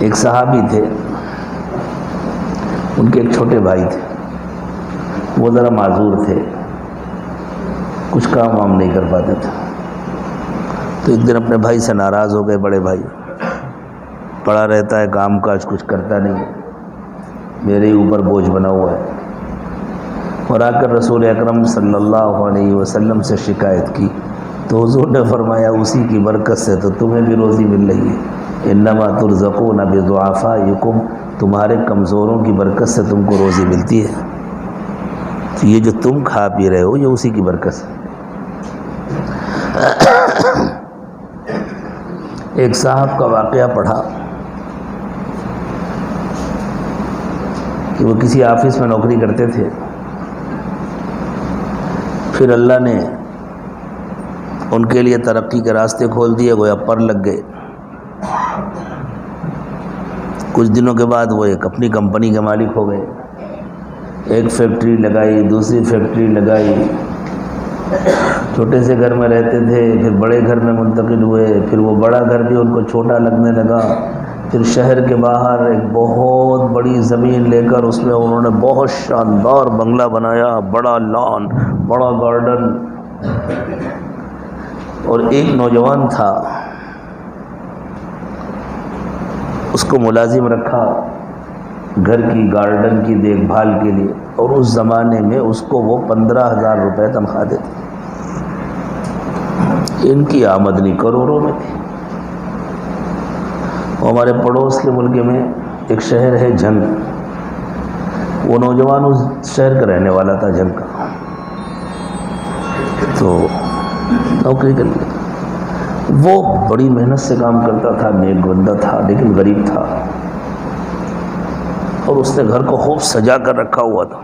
ایک صحابی تھے، ان کے ایک چھوٹے بھائی تھے، وہ ذرا معذور تھے، کچھ کام وام نہیں کر پاتے تھے۔ تو ایک دن اپنے بھائی سے ناراض ہو گئے، بڑے بھائی، پڑا رہتا ہے، کام کاج کچھ کرتا نہیں، میرے ہی اوپر بوجھ بنا ہوا ہے، اور آ کر رسول اکرم صلی اللہ علیہ وسلم سے شکایت کی تو حضور نے فرمایا اسی کی برکت سے تو تمہیں بھی روزی مل رہی ہے، انما ترزقون بضعفائکم، تمہارے کمزوروں کی برکت سے تم کو روزی ملتی ہے، تو یہ جو تم کھا پی رہے ہو یہ اسی کی برکت سے۔ ایک صاحب کا واقعہ پڑھا کہ وہ کسی آفس میں نوکری کرتے تھے، پھر اللہ نے ان کے لیے ترقی کے راستے کھول دیے، گویا پر لگ گئے۔ کچھ دنوں کے بعد وہ ایک اپنی کمپنی کے مالک ہو گئے، ایک فیکٹری لگائی، دوسری فیکٹری لگائی، چھوٹے سے گھر میں رہتے تھے، پھر بڑے گھر میں منتقل ہوئے، پھر وہ بڑا گھر بھی ان کو چھوٹا لگنے لگا، پھر شہر کے باہر ایک بہت بڑی زمین لے کر اس میں انہوں نے بہت شاندار بنگلہ بنایا، بڑا لان، بڑا گارڈن، اور ایک نوجوان تھا، اس کو ملازم رکھا گھر کی گارڈن کی دیکھ بھال کے لیے، اور اس زمانے میں اس کو وہ 15,000 روپے تنخواہ دیتے، ان کی آمدنی کروڑوں میں تھی۔ ہمارے پڑوس کے ملک میں ایک شہر ہے جھنگ، وہ نوجوان اس شہر کا رہنے والا تھا، جھنگ کا، تو نوکری کر لیا۔ وہ بڑی محنت سے کام کرتا تھا، نیک بندہ تھا، لیکن غریب تھا، اور اس نے گھر کو خوب سجا کر رکھا ہوا تھا۔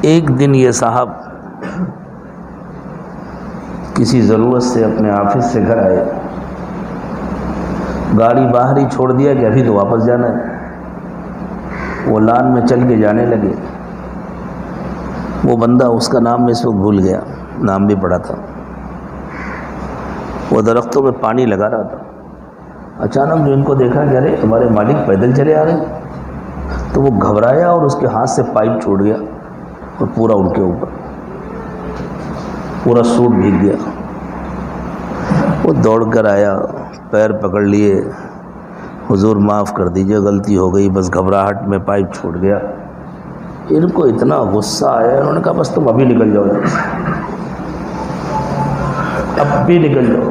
ایک دن یہ صاحب کسی ضرورت سے اپنے آفس سے گھر آئے، گاڑی باہر ہی چھوڑ دیا کہ ابھی تو واپس جانا ہے، وہ لان میں چل کے جانے لگے۔ وہ بندہ، اس کا نام میں اس وقت بھول گیا، نام بھی پڑا تھا، وہ درختوں میں پانی لگا رہا تھا۔ اچانک جو ان کو دیکھا کہ ارے ہمارے مالک پیدل چلے آ رہے ہیں، تو وہ گھبرایا اور اس کے ہاتھ سے پائپ چھوٹ گیا اور پورا ان کے اوپر، پورا سوٹ بھیگ گیا۔ وہ دوڑ کر آیا، پیر پکڑ لیے، حضور معاف کر دیجئے، غلطی ہو گئی، بس گھبراہٹ میں پائپ چھوٹ گیا۔ ان کو اتنا غصہ آیا، انہوں نے کہا بس تم ابھی نکل جاؤ، اب بھی نکل جاؤ۔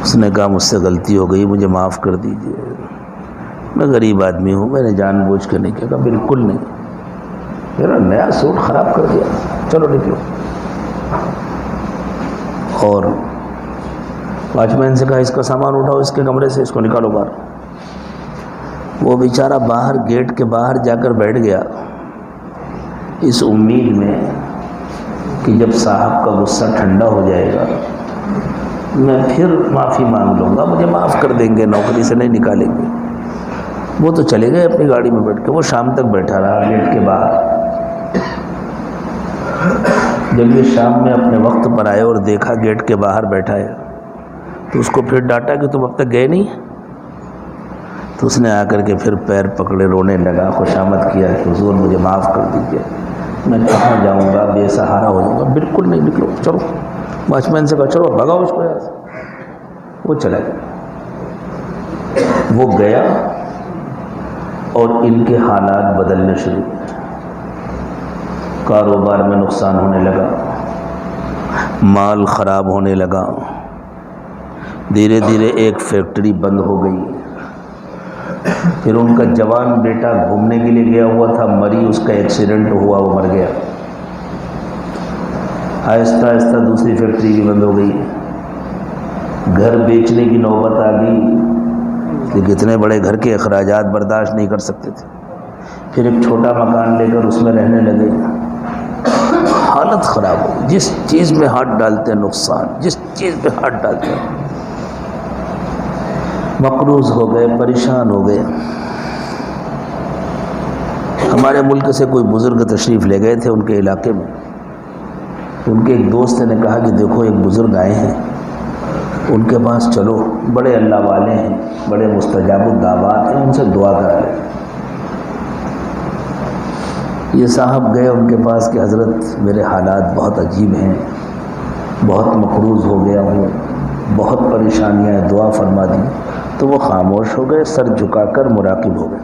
اس نے کہا مجھ سے غلطی ہو گئی، مجھے معاف کر دیجئے، میں غریب آدمی ہوں، میں نے جان بوجھ کے نہیں کیا۔ کہا بالکل نہیں، میرا نیا سوٹ خراب کر دیا، چلو نکلو۔ اور واچ مین سے کہا اس کا سامان اٹھاؤ اس کے کمرے سے، اس کو نکالو باہر۔ وہ بیچارہ باہر گیٹ کے باہر جا کر بیٹھ گیا، اس امید میں کہ جب صاحب کا غصہ ٹھنڈا ہو جائے گا میں پھر معافی مانگ لوں گا، مجھے معاف کر دیں گے، نوکری سے نہیں نکالیں گے۔ وہ تو چلے گئے اپنی گاڑی میں بیٹھ کے، وہ شام تک بیٹھا رہا گیٹ کے باہر۔ جب یہ شام میں اپنے وقت پر آئے اور دیکھا گیٹ کے باہر بیٹھا ہے تو اس کو پھر ڈانٹا کہ تم اب تک گئے نہیں۔ تو اس نے آ کر کے پھر پیر پکڑے رونے لگا، خوشامد کیا کہ حضور مجھے معاف کر دیجیے، میں کہاں جاؤں گا، بے سہارا ہو جاؤں گا۔ بالکل نہیں، نکلو، چلو۔ واچ مین سے کہا چلو بھگاؤ اس کو یہاں سے۔ وہ چلا گیا۔ وہ گیا اور ان کے حالات بدلنے شروع ہوئے، کاروبار میں نقصان ہونے لگا، مال خراب ہونے لگا، دھیرے دھیرے ایک فیکٹری بند ہو گئی۔ پھر ان کا جوان بیٹا گھومنے کے لیے گیا ہوا تھا، مری، اس کا ایکسیڈنٹ ہوا، وہ مر گیا۔ آہستہ آہستہ دوسری فیکٹری بھی بند ہو گئی، گھر بیچنے کی نوبت آ گئی کہ اتنے بڑے گھر کے اخراجات برداشت نہیں کر سکتے تھے۔ پھر ایک چھوٹا مکان لے کر اس میں رہنے لگے، حالت خراب ہو گئی، جس چیز میں ہاتھ ڈالتے ہیں نقصان، جس چیز میں ہاتھ ڈالتے ہیں، مقروض ہو گئے، پریشان ہو گئے۔ ہمارے ملک سے کوئی بزرگ تشریف لے گئے تھے ان کے علاقے میں، ان کے ایک دوست نے کہا کہ دیکھو ایک بزرگ آئے ہیں، ان کے پاس چلو، بڑے اللہ والے ہیں، بڑے مستجاب الدعوات ہیں، ان سے دعا کرا لیں۔ یہ صاحب گئے ان کے پاس کہ حضرت میرے حالات بہت عجیب ہیں، بہت مقروض ہو گیا ہوں، بہت پریشانیاں ہیں، دعا فرما دی۔ تو وہ خاموش ہو گئے، سر جھکا کر مراقب ہو گئے۔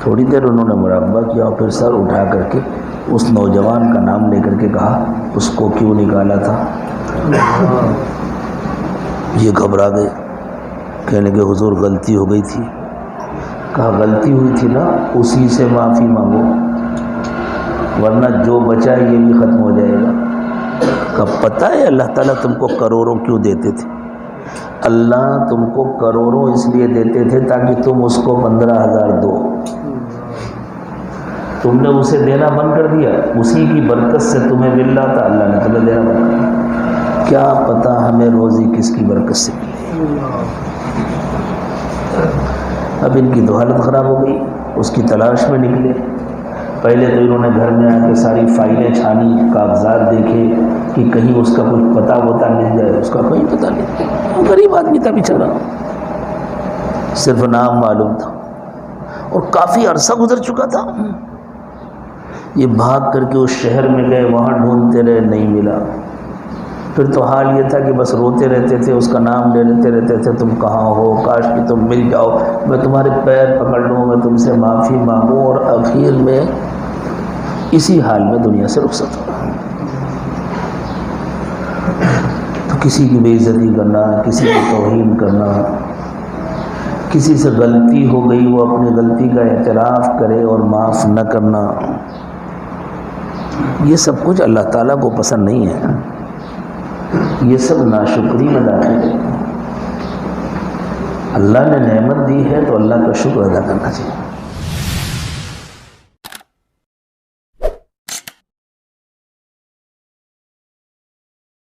تھوڑی دیر انہوں نے مراقبہ کیا اور پھر سر اٹھا کر کے اس نوجوان کا نام لے کر کے کہا اس کو کیوں نکالا تھا؟ یہ گھبرا گئے، کہنے کہ حضور غلطی ہو گئی تھی۔ کہا غلطی ہوئی تھی نا، اسی سے معافی مانگو، ورنہ جو بچا ہے یہ بھی ختم ہو جائے گا۔ کہا پتہ ہے اللہ تعالیٰ تم کو کروڑوں کیوں دیتے تھے؟ اللہ تم کو کروڑوں اس لیے دیتے تھے تاکہ تم اس کو 15,000 دو۔ تم نے اسے دینا بند کر دیا، اسی کی برکت سے تمہیں مل رہا تھا، اللہ نے تمہیں دینا بند کر دیا۔ کیا پتہ ہمیں روزی کس کی برکت سے ملی۔ اب ان کی تو حالت خراب ہو گئی، اس کی تلاش میں نکلے۔ پہلے تو انہوں نے گھر میں آ کے ساری فائلیں چھانی، کاغذات دیکھے کہ کہیں اس کا کچھ پتہ وتا مل جائے، اس کا کوئی پتہ نہیں، غریب آدمی تھا بیچارہ، صرف نام معلوم تھا اور کافی عرصہ گزر چکا تھا۔ یہ بھاگ کر کے اس شہر میں گئے، وہاں ڈھونڈتے رہے، نہیں ملا۔ پھر تو حال یہ تھا کہ بس روتے رہتے تھے، اس کا نام لے لیتے رہتے تھے، تم کہاں ہو، کاش کہ تم مل جاؤ، میں تمہارے پیر پکڑ لوں، میں تم سے معافی مانگوں، اور آخر میں اسی حال میں دنیا سے رخصت ہو۔ تو کسی کی بے عزتی کرنا، کسی کی توہین کرنا، کسی سے غلطی ہو گئی وہ اپنی غلطی کا اعتراف کرے اور معاف نہ کرنا، یہ سب کچھ اللہ تعالیٰ کو پسند نہیں ہے، یہ سب ناشکری میں داخل ہے۔ اللہ نے نعمت دی ہے تو اللہ کا شکر ادا کرنا چاہیے۔